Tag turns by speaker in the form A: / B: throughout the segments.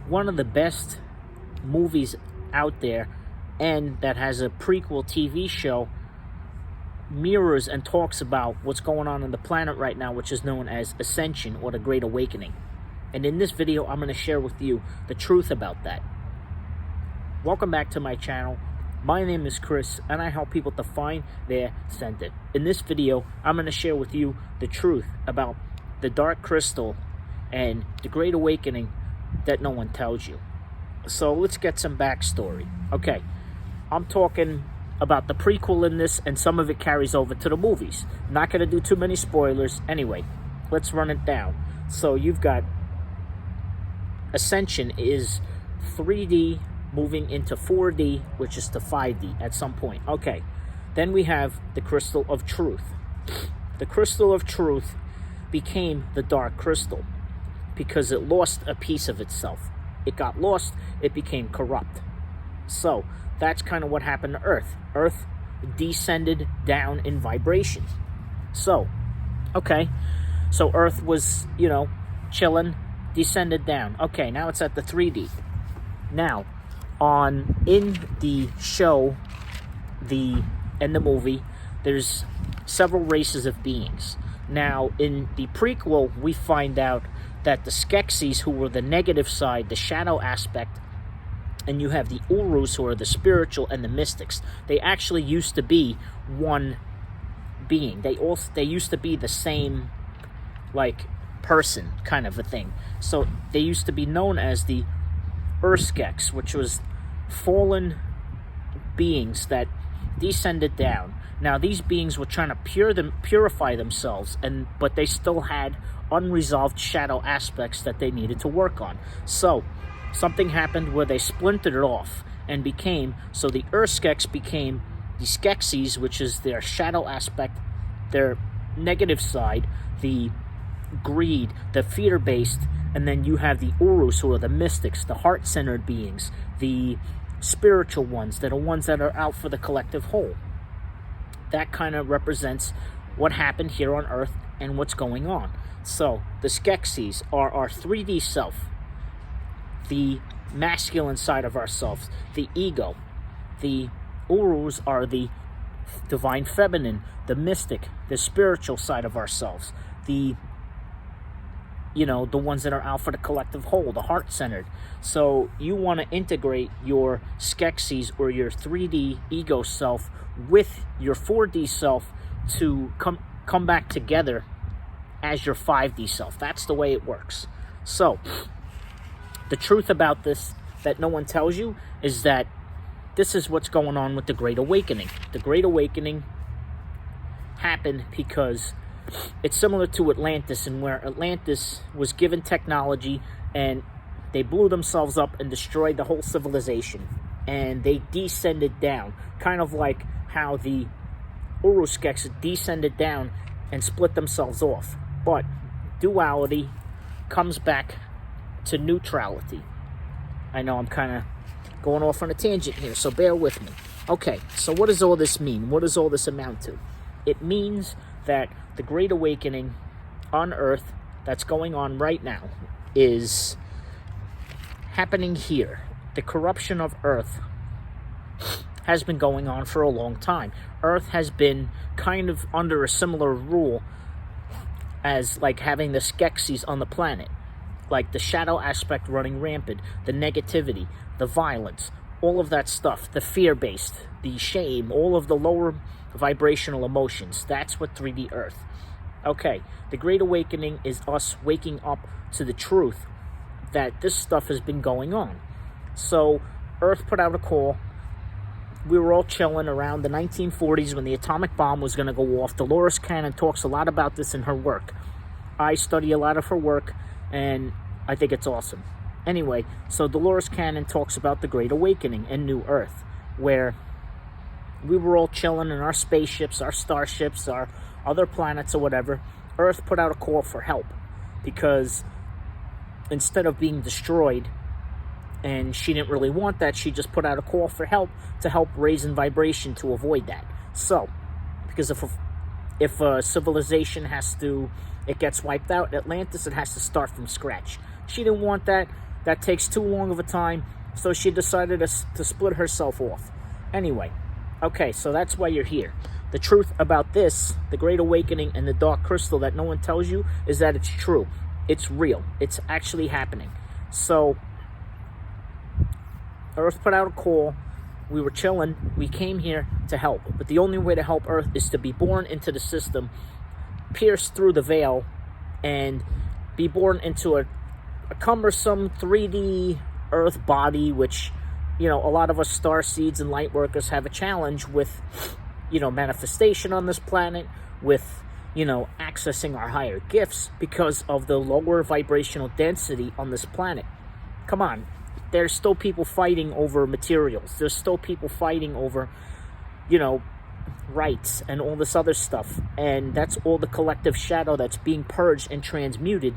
A: one of the best movies out there, and that has a prequel TV show, mirrors and talks about what's going on the planet right now, which is known as Ascension, or the Great Awakening. And in this video, I'm going to share with you the truth about that. Welcome back to my channel. My name is Chris, and I help people to find their center. In this video, I'm going to share with you the truth about the Dark Crystal and the Great Awakening that no one tells you. So let's get some backstory. Okay, I'm talking about the prequel in this, and some of it carries over to the movies. Not going to do too many spoilers. Anyway, let's run it down. So you've got Ascension is 3D moving into 4D, which is to 5D at some point. Okay, then we have the Crystal of Truth. The Crystal of Truth became the Dark Crystal because it lost a piece of itself. It got lost, it became corrupt. So that's kind of what happened to Earth. Earth descended down in vibration. So, okay, so Earth was, chilling, descended down. Okay, now it's at the 3D. Now, in the show, and the movie, there's several races of beings. Now, in the prequel, we find out that the Skeksis, who were the negative side, the shadow aspect, and you have the Urus, who are the spiritual, and the mystics. They actually used to be one being. They used to be the same, person kind of a thing. So they used to be known as the Ursek, which was fallen beings that descended down. Now, these beings were trying to purify themselves, but they still had unresolved shadow aspects that they needed to work on. So something happened where they splintered it off and so the Urseks became the Skeksis, which is their shadow aspect, their negative side, the greed, the fear-based, and then you have the Urus, who are the mystics, the heart-centered beings, the spiritual ones, that are ones that are out for the collective whole. That kind of represents what happened here on Earth and what's going on. So the Skeksis are our 3D self, the masculine side of ourselves, the ego. The Urus are the divine feminine, the mystic, the spiritual side of ourselves, the ones that are out for the collective whole, the heart-centered. So you want to integrate your Skeksis, or your 3D ego self, with your 4D self to come back together as your 5D self. That's the way it works. So the truth about this that no one tells you is that this is what's going on with the Great Awakening. The Great Awakening happened because it's similar to Atlantis, and where Atlantis was given technology and they blew themselves up and destroyed the whole civilization, and they descended down, kind of like how the Uruskeks descended down and split themselves off. But duality comes back to neutrality. I know I'm kind of going off on a tangent here, so bear with me. Okay, so what does all this mean? What does all this amount to? It means that the Great Awakening on Earth that's going on right now is happening here. The corruption of Earth has been going on for a long time. Earth has been kind of under a similar rule as having the Skeksis on the planet. Like the shadow aspect running rampant, the negativity, the violence, all of that stuff, the fear-based, the shame, all of the lower vibrational emotions. That's what 3D Earth. Okay, the Great Awakening is us waking up to the truth that this stuff has been going on. So Earth put out a call. We were all chilling around the 1940s when the atomic bomb was going to go off. Dolores Cannon talks a lot about this in her work. I study a lot of her work, and I think it's awesome. Anyway, so Dolores Cannon talks about the Great Awakening and New Earth, where we were all chilling in our spaceships, our starships, our other planets or whatever. Earth put out a call for help because instead of being destroyed, and she didn't really want that, she just put out a call for help to help raise in vibration to avoid that. So, because if a civilization it gets wiped out, Atlantis, it has to start from scratch. She didn't want that. That takes too long of a time, so she decided to split herself off. Anyway, okay, so that's why you're here. The truth about this, the Great Awakening and the Dark Crystal that no one tells you, is that it's true. It's real. It's actually happening. So, Earth put out a call. We were chilling. We came here to help. But the only way to help Earth is to be born into the system, pierce through the veil, and be born into a cumbersome 3D Earth body, which, a lot of us star seeds and light workers have a challenge with, manifestation on this planet, with, accessing our higher gifts because of the lower vibrational density on this planet. Come on. There's still people fighting over materials. There's still people fighting over, rights and all this other stuff. And that's all the collective shadow that's being purged and transmuted.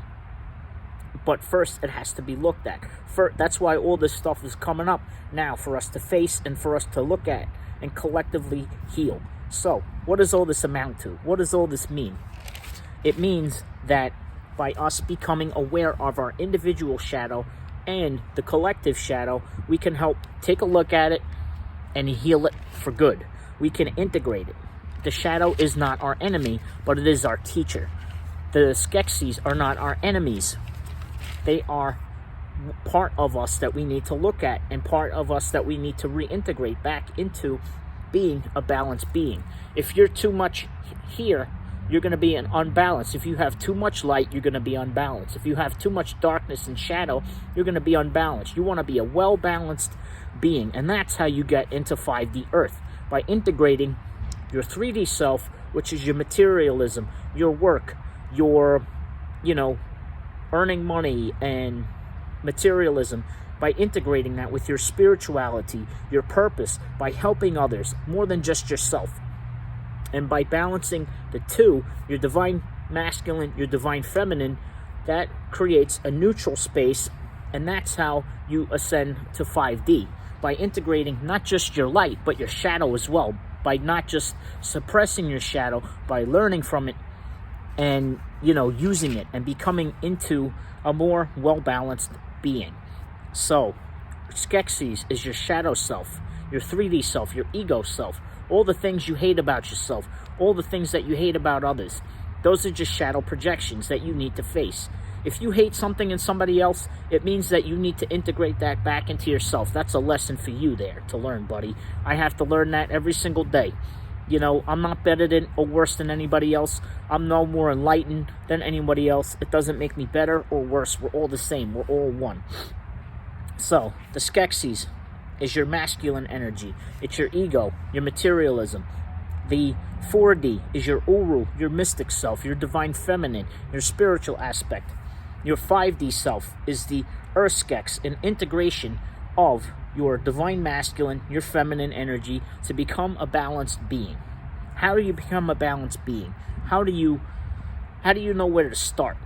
A: But first, it has to be looked at. That's why all this stuff is coming up now for us to face and for us to look at and collectively heal. So, what does all this amount to? What does all this mean? It means that by us becoming aware of our individual shadow and the collective shadow, we can help take a look at it and heal it for good. We can integrate it. The shadow is not our enemy, but it is our teacher. The Skeksis are not our enemies. They are part of us that we need to look at and part of us that we need to reintegrate back into being a balanced being. If you're too much here, you're going to be unbalanced. If you have too much light, you're going to be unbalanced. If you have too much darkness and shadow, you're going to be unbalanced. You want to be a well-balanced being, and that's how you get into 5D Earth, by integrating your 3D self, which is your materialism, your work, your, earning money and materialism, by integrating that with your spirituality, your purpose, by helping others more than just yourself. And by balancing the two, your divine masculine, your divine feminine, that creates a neutral space, and that's how you ascend to 5D. By integrating not just your light, but your shadow as well. By not just suppressing your shadow, by learning from it and, using it and becoming into a more well-balanced being. So, Skeksis is your shadow self, your 3D self, your ego self, all the things you hate about yourself, all the things that you hate about others. Those are just shadow projections that you need to face. If you hate something in somebody else, it means that you need to integrate that back into yourself. That's a lesson for you there to learn, buddy. I have to learn that every single day. I'm not better than or worse than anybody else. I'm no more enlightened than anybody else. It doesn't make me better or worse. We're all the same. We're all one. So, the Skeksis is your masculine energy. It's your ego, your materialism. The 4D is your Uru, your mystic self, your divine feminine, your spiritual aspect. Your 5D self is the Ursek, an integration of your divine masculine, your feminine energy to become a balanced being. How do you become a balanced being? How do you know where to start?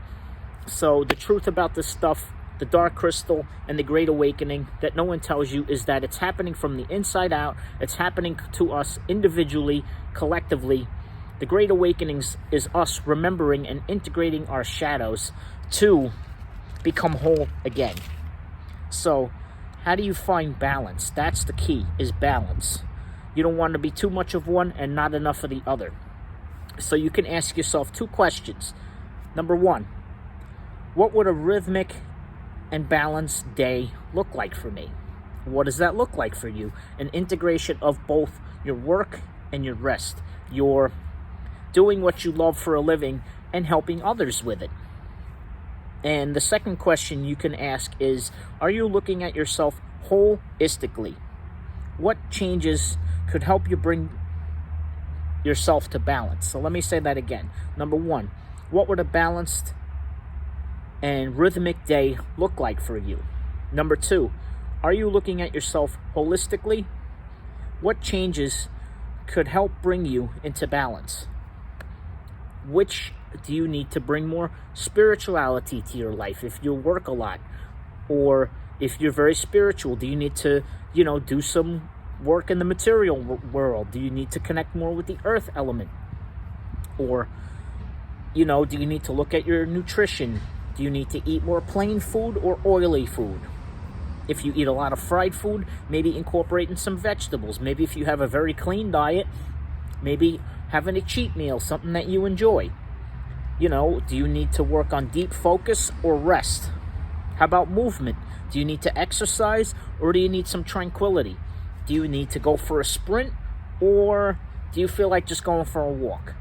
A: So the truth about this stuff, the Dark Crystal and the Great Awakening that no one tells you, is that it's happening from the inside out. It's happening to us individually, collectively. The Great Awakenings is us remembering and integrating our shadows to become whole again. So, how do you find balance? That's the key, is balance. You don't want to be too much of one and not enough of the other. So you can ask yourself two questions. Number one, what would a rhythmic and balanced day look like for me? What does that look like for you? An integration of both your work and your rest. You're doing what you love for a living and helping others with it. And the second question you can ask is, are you looking at yourself holistically? What changes could help you bring yourself to balance? So let me say that again. Number one, what would a balanced and rhythmic day look like for you? Number two, are you looking at yourself holistically? What changes could help bring you into balance? Which do you need to bring more spirituality to your life? If you work a lot, or if you're very spiritual, do you need to, do some work in the material world? Do you need to connect more with the earth element? Or, do you need to look at your nutrition Do you need to eat more plain food or oily food? If you eat a lot of fried food, maybe incorporating some vegetables. Maybe if you have a very clean diet, maybe having a cheat meal, something that you enjoy. You know, do you need to work on deep focus or rest? How about movement? Do you need to exercise or do you need some tranquility? Do you need to go for a sprint or do you feel like just going for a walk?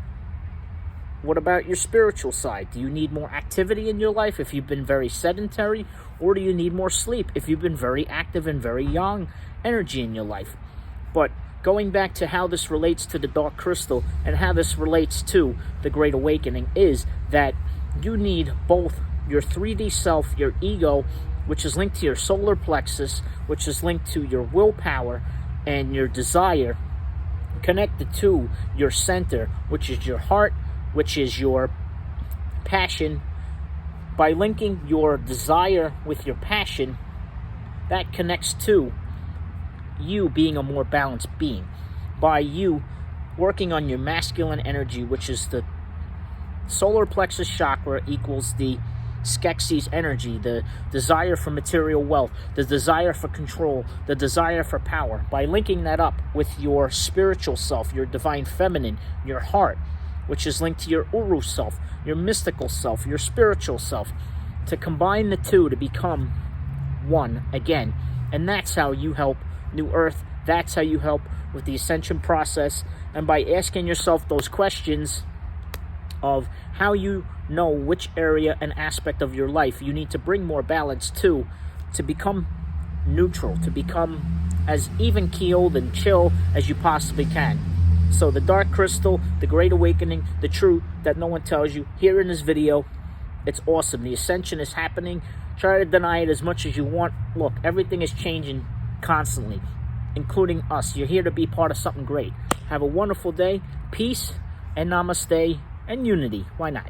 A: What about your spiritual side? Do you need more activity in your life if you've been very sedentary? Or do you need more sleep if you've been very active and very young energy in your life? But going back to how this relates to the Dark Crystal and how this relates to the Great Awakening is that you need both your 3D self, your ego, which is linked to your solar plexus, which is linked to your willpower and your desire, connected to your center, which is your heart, which is your passion. By linking your desire with your passion, that connects to you being a more balanced being. By you working on your masculine energy, which is the solar plexus chakra equals the Skeksis energy, the desire for material wealth, the desire for control, the desire for power. By linking that up with your spiritual self, your divine feminine, your heart, which is linked to your Uru self, your mystical self, your spiritual self, to combine the two to become one again. And that's how you help New Earth. That's how you help with the Ascension process. And by asking yourself those questions of how you know which area and aspect of your life you need to bring more balance to become neutral, to become as even keeled and chill as you possibly can. So the Dark Crystal, the Great Awakening, the truth that no one tells you, here in this video, it's awesome. The Ascension is happening. Try to deny it as much as you want. Look, everything is changing constantly, including us. You're here to be part of something great. Have a wonderful day. Peace and namaste and unity. Why not?